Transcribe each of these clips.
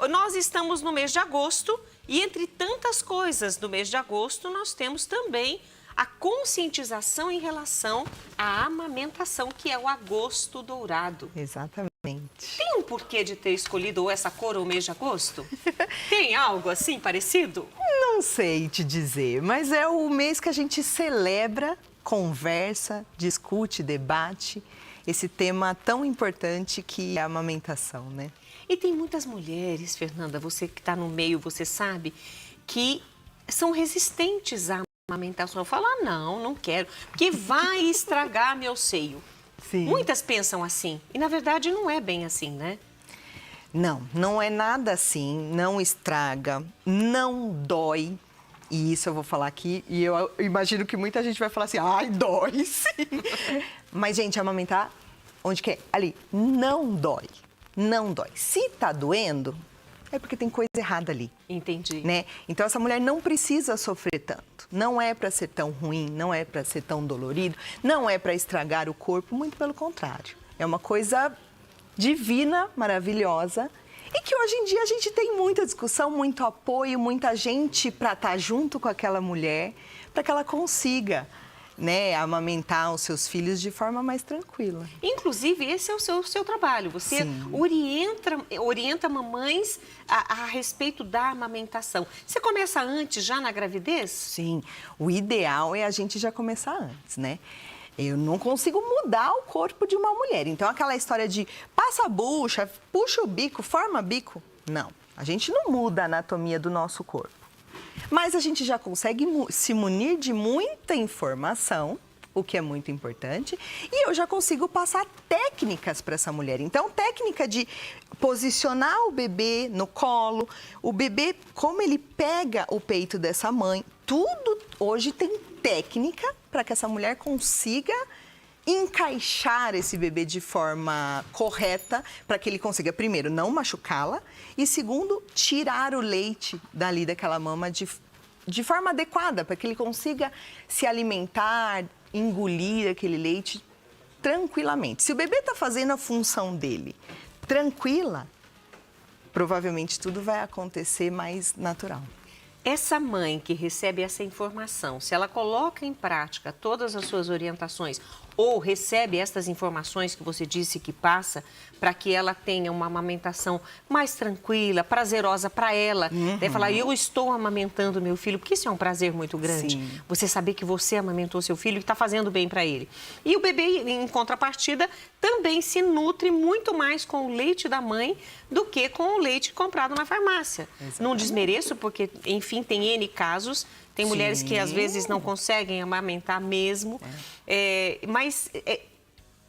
nós estamos no mês de agosto e entre tantas coisas do mês de agosto nós temos também a conscientização em relação à amamentação, que é o agosto dourado. Exatamente. Tem um porquê de ter escolhido ou essa cor ou o mês de agosto? Tem algo assim parecido? Não sei te dizer, mas é o mês que a gente celebra, conversa, discute, debate esse tema tão importante que é a amamentação, né? E tem muitas mulheres, Fernanda, você que está no meio, você sabe, que são resistentes à amamentação. Eu falo, não quero, porque vai estragar meu seio. Sim. Muitas pensam assim, e na verdade não é bem assim, né? Não é nada assim, não estraga, não dói. E isso eu vou falar aqui, e eu imagino que muita gente vai falar assim, ai, dói sim. Mas, gente, amamentar, onde que é? Ali, não dói, não dói. Se tá doendo, é porque tem coisa errada ali. Entendi. Né? Então, essa mulher não precisa sofrer tanto. Não é para ser tão ruim, não é para ser tão dolorido, não é para estragar o corpo, muito pelo contrário. É uma coisa divina, maravilhosa, e que hoje em dia a gente tem muita discussão, muito apoio, muita gente para estar junto com aquela mulher, para que ela consiga, né, amamentar os seus filhos de forma mais tranquila. Inclusive, esse é o seu trabalho. Você orienta mamães a respeito da amamentação. Você começa antes, já na gravidez? Sim, o ideal é a gente já começar antes, né? Eu não consigo mudar o corpo de uma mulher. Então, aquela história de passa a bucha, puxa o bico, forma bico. Não, a gente não muda a anatomia do nosso corpo. Mas a gente já consegue se munir de muita informação, o que é muito importante, e eu já consigo passar técnicas para essa mulher. Então, técnica de posicionar o bebê no colo, o bebê, como ele pega o peito dessa mãe, tudo hoje tem técnica para que essa mulher consiga encaixar esse bebê de forma correta, para que ele consiga, primeiro, não machucá-la e, segundo, tirar o leite dali daquela mama de forma adequada, para que ele consiga se alimentar, engolir aquele leite tranquilamente. Se o bebê está fazendo a função dele tranquila, provavelmente tudo vai acontecer mais natural. Essa mãe que recebe essa informação, se ela coloca em prática todas as suas orientações ou recebe estas informações que você disse que passa para que ela tenha uma amamentação mais tranquila, prazerosa para ela, deve falar, eu estou amamentando meu filho, porque isso é um prazer muito grande. Sim. Você saber que você amamentou seu filho e está fazendo bem para ele. E o bebê, em contrapartida, também se nutre muito mais com o leite da mãe do que com o leite comprado na farmácia. Exatamente. Não desmereço, porque, enfim, tem N casos. Tem mulheres que às vezes não conseguem amamentar mesmo. Mas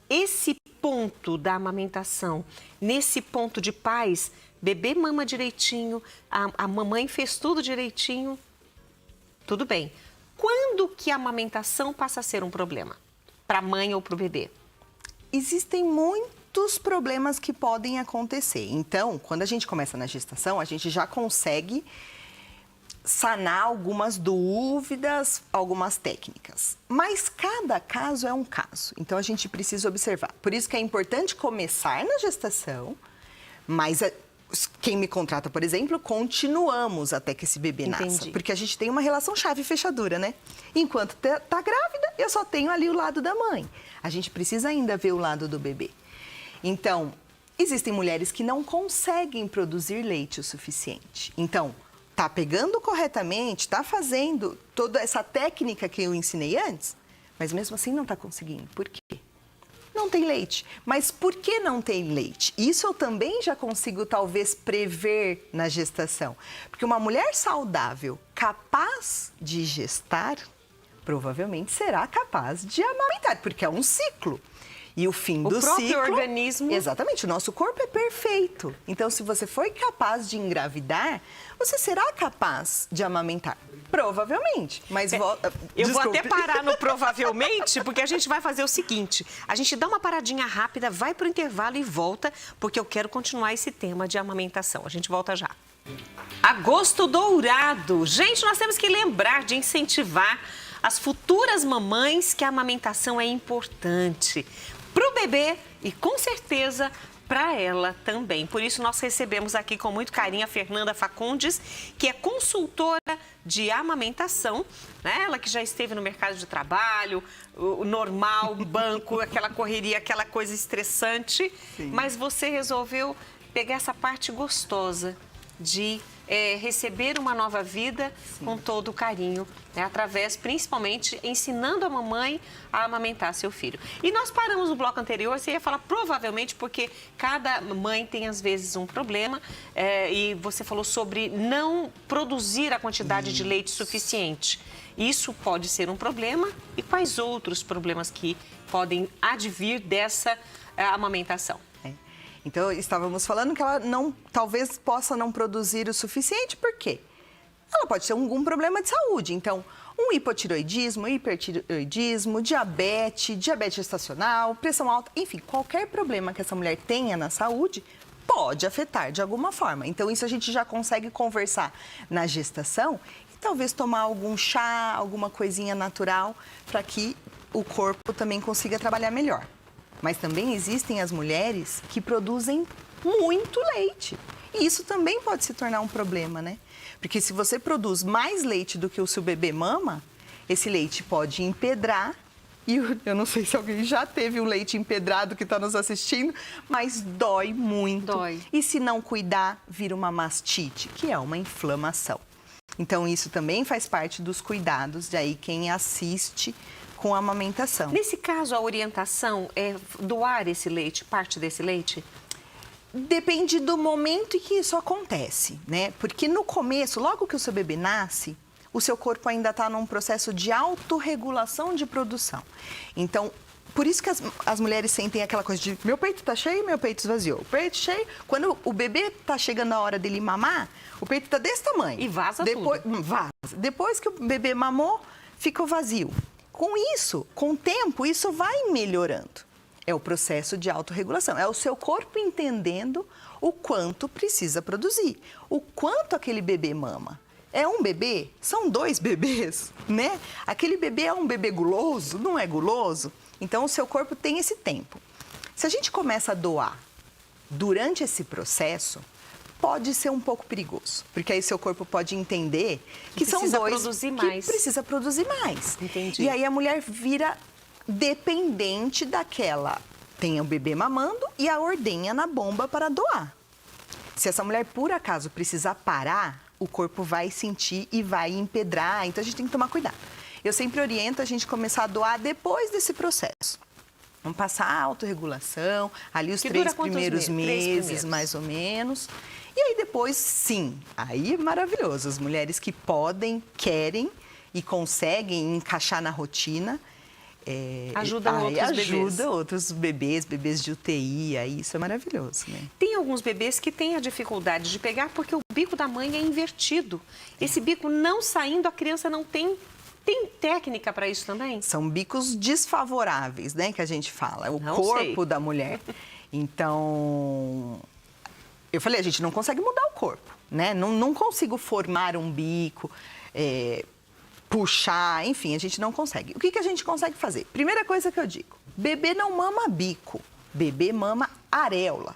esse ponto da amamentação, nesse ponto de paz, bebê mama direitinho, a mamãe fez tudo direitinho, tudo bem. Quando que a amamentação passa a ser um problema? Para a mãe ou para o bebê? Existem muitos problemas que podem acontecer. Então, quando a gente começa na gestação, a gente já consegue sanar algumas dúvidas, algumas técnicas. Mas cada caso é um caso, então a gente precisa observar. Por isso que é importante começar na gestação, mas quem me contrata, por exemplo, continuamos até que esse bebê nasça. Porque a gente tem uma relação chave e fechadura, né? Enquanto tá grávida, eu só tenho ali o lado da mãe. A gente precisa ainda ver o lado do bebê. Então, existem mulheres que não conseguem produzir leite o suficiente. Então, tá pegando corretamente, tá fazendo toda essa técnica que eu ensinei antes, mas mesmo assim não tá conseguindo. Por quê? Não tem leite. Mas por que não tem leite? Isso eu também já consigo talvez prever na gestação. Porque uma mulher saudável, capaz de gestar, provavelmente será capaz de amamentar, porque é um ciclo. E o fim do ciclo... O próprio organismo... Exatamente, o nosso corpo é perfeito. Então, se você foi capaz de engravidar, você será capaz de amamentar. Provavelmente, mas... Eu vou até parar no provavelmente, porque a gente vai fazer o seguinte. A gente dá uma paradinha rápida, vai para o intervalo e volta, porque eu quero continuar esse tema de amamentação. A gente volta já. Agosto dourado. Gente, nós temos que lembrar de incentivar as futuras mamães que a amamentação é importante para o bebê e, com certeza, para ela também. Por isso, nós recebemos aqui com muito carinho a Fernanda Facundes, que é consultora de amamentação, né? Ela que já esteve no mercado de trabalho, o normal, banco, aquela correria, aquela coisa estressante. Sim. Mas você resolveu pegar essa parte gostosa de receber uma nova vida. Sim. Com todo o carinho, né? Através, principalmente, ensinando a mamãe a amamentar seu filho. E nós paramos no bloco anterior, você ia falar provavelmente porque cada mãe tem, às vezes, um problema, e você falou sobre não produzir a quantidade de leite suficiente. Isso pode ser um problema, e quais outros problemas que podem advir dessa amamentação? Então, estávamos falando que ela talvez possa não produzir o suficiente, por quê? Ela pode ter algum problema de saúde. Então, um hipotireoidismo, hipertireoidismo, diabetes gestacional, pressão alta, enfim, qualquer problema que essa mulher tenha na saúde pode afetar de alguma forma. Então, isso a gente já consegue conversar na gestação e talvez tomar algum chá, alguma coisinha natural para que o corpo também consiga trabalhar melhor. Mas também existem as mulheres que produzem muito leite. E isso também pode se tornar um problema, né? Porque se você produz mais leite do que o seu bebê mama, esse leite pode empedrar. E eu não sei se alguém já teve um leite empedrado que está nos assistindo, mas dói muito. Dói. E se não cuidar, vira uma mastite, que é uma inflamação. Então, isso também faz parte dos cuidados, daí quem assiste com a amamentação. Nesse caso, a orientação é doar esse leite, parte desse leite? Depende do momento em que isso acontece, né? Porque no começo, logo que o seu bebê nasce, o seu corpo ainda está num processo de autorregulação de produção. Então, por isso que as mulheres sentem aquela coisa de meu peito está cheio, meu peito esvaziou. O peito cheio, quando o bebê está chegando a hora dele mamar, o peito está desse tamanho. E vaza tudo. Vaza. Depois que o bebê mamou, fica vazio. Com isso, com o tempo, isso vai melhorando. É o processo de autorregulação. É o seu corpo entendendo o quanto precisa produzir, o quanto aquele bebê mama. É um bebê? São 2 bebês, né? Aquele bebê é um bebê guloso? Não é guloso? Então, o seu corpo tem esse tempo. Se a gente começa a doar durante esse processo, pode ser um pouco perigoso, porque aí seu corpo pode entender que são 2 que precisa produzir mais. Entendi. E aí a mulher vira dependente daquela, tem o bebê mamando e a ordenha na bomba para doar. Se essa mulher por acaso precisar parar, o corpo vai sentir e vai empedrar, então a gente tem que tomar cuidado. Eu sempre oriento a gente começar a doar depois desse processo. Vamos passar a autorregulação, ali os 3 primeiros meses, mais ou menos. E aí depois, sim, aí é maravilhoso. As mulheres que podem, querem e conseguem encaixar na rotina. Ajuda outros bebês, bebês de UTI, aí isso é maravilhoso, né? Tem alguns bebês que têm a dificuldade de pegar porque o bico da mãe é invertido. Esse bico não saindo, a criança não tem... Tem técnica para isso também? São bicos desfavoráveis, né, que a gente fala. O corpo da mulher. Então, eu falei, a gente não consegue mudar o corpo, né? Não consigo formar um bico, puxar, enfim, a gente não consegue. O que a gente consegue fazer? Primeira coisa que eu digo, bebê não mama bico, bebê mama areola.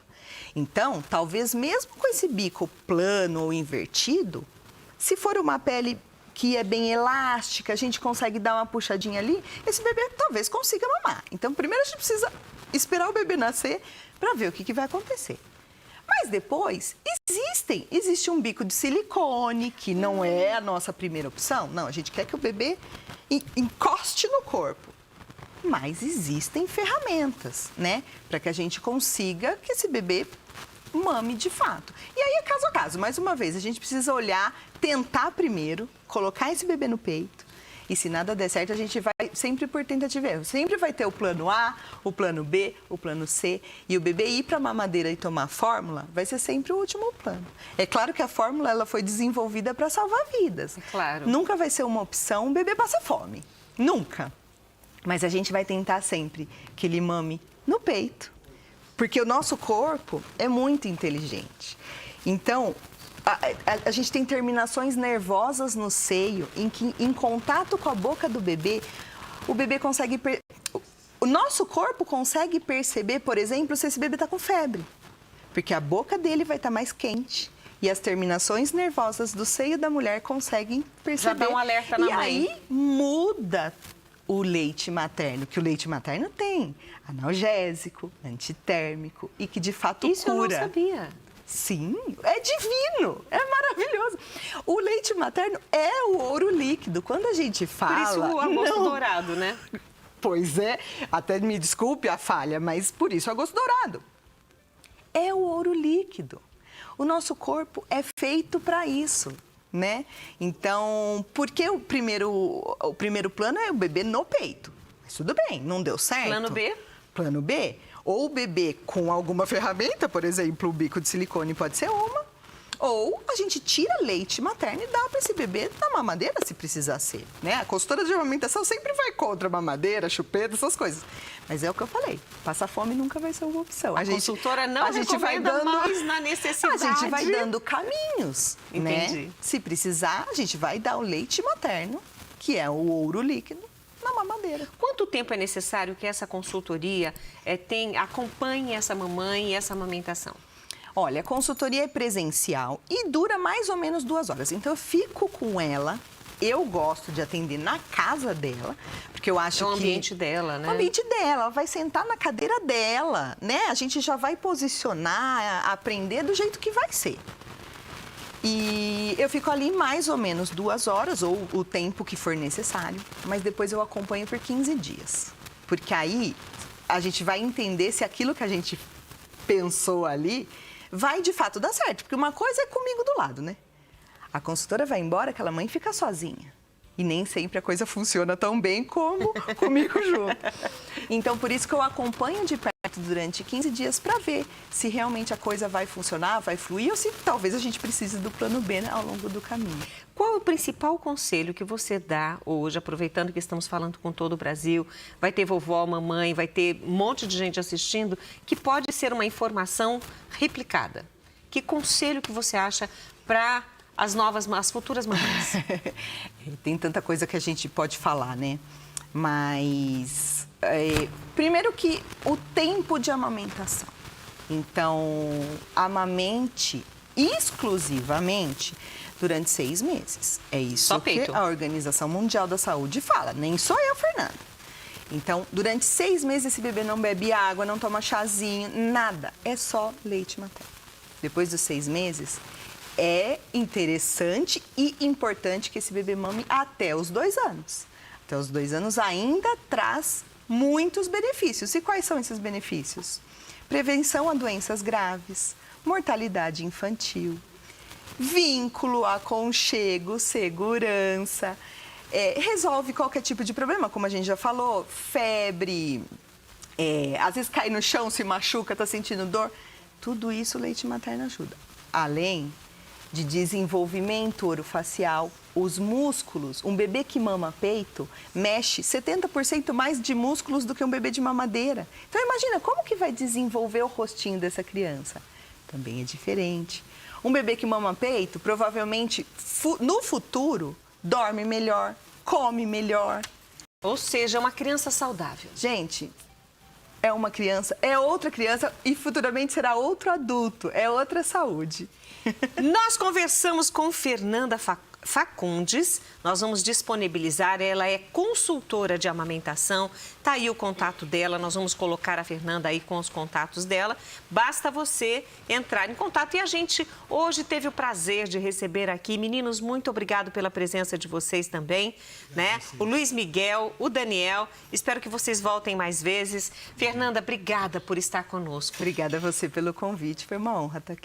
Então, talvez mesmo com esse bico plano ou invertido, se for uma pele que é bem elástica, a gente consegue dar uma puxadinha ali, esse bebê talvez consiga mamar. Então, primeiro a gente precisa esperar o bebê nascer para ver o que vai acontecer. Mas depois, existe um bico de silicone, que não é a nossa primeira opção. Não, a gente quer que o bebê encoste no corpo. Mas existem ferramentas, né? Para que a gente consiga que esse bebê mame de fato. E aí é caso a caso. Mais uma vez, a gente precisa olhar, tentar primeiro, colocar esse bebê no peito. E se nada der certo, a gente vai sempre por tentativa e erro. Sempre vai ter o plano A, o plano B, o plano C. E o bebê ir para a mamadeira e tomar fórmula vai ser sempre o último plano. É claro que a fórmula ela foi desenvolvida para salvar vidas. Claro. Nunca vai ser uma opção o bebê passar fome. Nunca. Mas a gente vai tentar sempre que ele mame no peito. Porque o nosso corpo é muito inteligente. Então, a gente tem terminações nervosas no seio, em que, em contato com a boca do bebê, o bebê consegue... O nosso corpo consegue perceber, por exemplo, se esse bebê está com febre. porque a boca dele vai estar mais quente. E as terminações nervosas do seio da mulher conseguem perceber. Já dá um alerta na mãe. E aí muda o leite materno, que o leite materno tem analgésico, antitérmico e que de fato Isso cura. eu não sabia. Sim, é divino, é maravilhoso. O leite materno é o ouro líquido. Quando a gente fala... Por isso o agosto dourado, né? Pois é, até me desculpe a falha, mas por isso agosto dourado. É o ouro líquido. O nosso corpo é feito para isso, né? Então, porque o primeiro plano é o bebê no peito. Mas tudo bem, não deu certo. Plano B? Plano B, ou o bebê com alguma ferramenta, por exemplo, o bico de silicone pode ser uma, ou a gente tira leite materno e dá para esse bebê na mamadeira, se precisar ser, né? A consultora de amamentação sempre vai contra a mamadeira, chupeta, essas coisas. Mas é o que eu falei, passar fome nunca vai ser uma opção. A consultora não recomenda mais na necessidade. A gente vai dando caminhos, Entendi. né? Se precisar, a gente vai dar o leite materno, que é o ouro líquido, na mamadeira. Quanto tempo é necessário que essa consultoria acompanhe essa mamãe e essa amamentação? Olha, a consultoria é presencial e dura mais ou menos 2 horas. Então, eu fico com ela. Eu gosto de atender na casa dela, porque eu acho que... É o ambiente dela, né? O ambiente dela, ela vai sentar na cadeira dela, né? A gente já vai posicionar, aprender do jeito que vai ser. E eu fico ali mais ou menos 2 horas, ou o tempo que for necessário, mas depois eu acompanho por 15 dias. Porque aí a gente vai entender se aquilo que a gente pensou ali vai de fato dar certo. Porque uma coisa é comigo do lado, né? A consultora vai embora, aquela mãe fica sozinha. E nem sempre a coisa funciona tão bem como comigo junto. Então, por isso que eu acompanho de perto durante 15 dias para ver se realmente a coisa vai funcionar, vai fluir, ou se talvez a gente precise do plano B, né, ao longo do caminho. Qual é o principal conselho que você dá hoje, aproveitando que estamos falando com todo o Brasil, vai ter vovó, mamãe, vai ter um monte de gente assistindo, que pode ser uma informação replicada? Que conselho que você acha para as futuras mamães? Tem tanta coisa que a gente pode falar, né? Mas, primeiro que o tempo de amamentação. Então, amamente exclusivamente durante 6 meses. É isso Só que peito. a Organização Mundial da Saúde fala. Nem sou eu, Fernanda. Então, durante 6 meses esse bebê não bebe água, não toma chazinho, nada. É só leite materno. Depois dos 6 meses... é interessante e importante que esse bebê mame até os 2 anos. Até os 2 anos ainda traz muitos benefícios. E quais são esses benefícios? Prevenção a doenças graves, mortalidade infantil, vínculo, aconchego, segurança, resolve qualquer tipo de problema, como a gente já falou, febre, às vezes cai no chão, se machuca, está sentindo dor. Tudo isso o leite materno ajuda. Além de desenvolvimento orofacial, os músculos. Um bebê que mama peito mexe 70% mais de músculos do que um bebê de mamadeira. Então, imagina, como que vai desenvolver o rostinho dessa criança? Também é diferente. Um bebê que mama peito, provavelmente, no futuro, dorme melhor, come melhor. Ou seja, uma criança saudável. Gente, é uma criança, é outra criança e futuramente será outro adulto, é outra saúde. Nós conversamos com Fernanda Facundes, nós vamos disponibilizar, ela é consultora de amamentação, tá aí o contato dela, nós vamos colocar a Fernanda aí com os contatos dela, basta você entrar em contato. E a gente hoje teve o prazer de receber aqui, meninos, muito obrigado pela presença de vocês também, né? O Luiz Miguel, o Daniel, espero que vocês voltem mais vezes. Fernanda, obrigada por estar conosco. Obrigada a você pelo convite, foi uma honra estar aqui.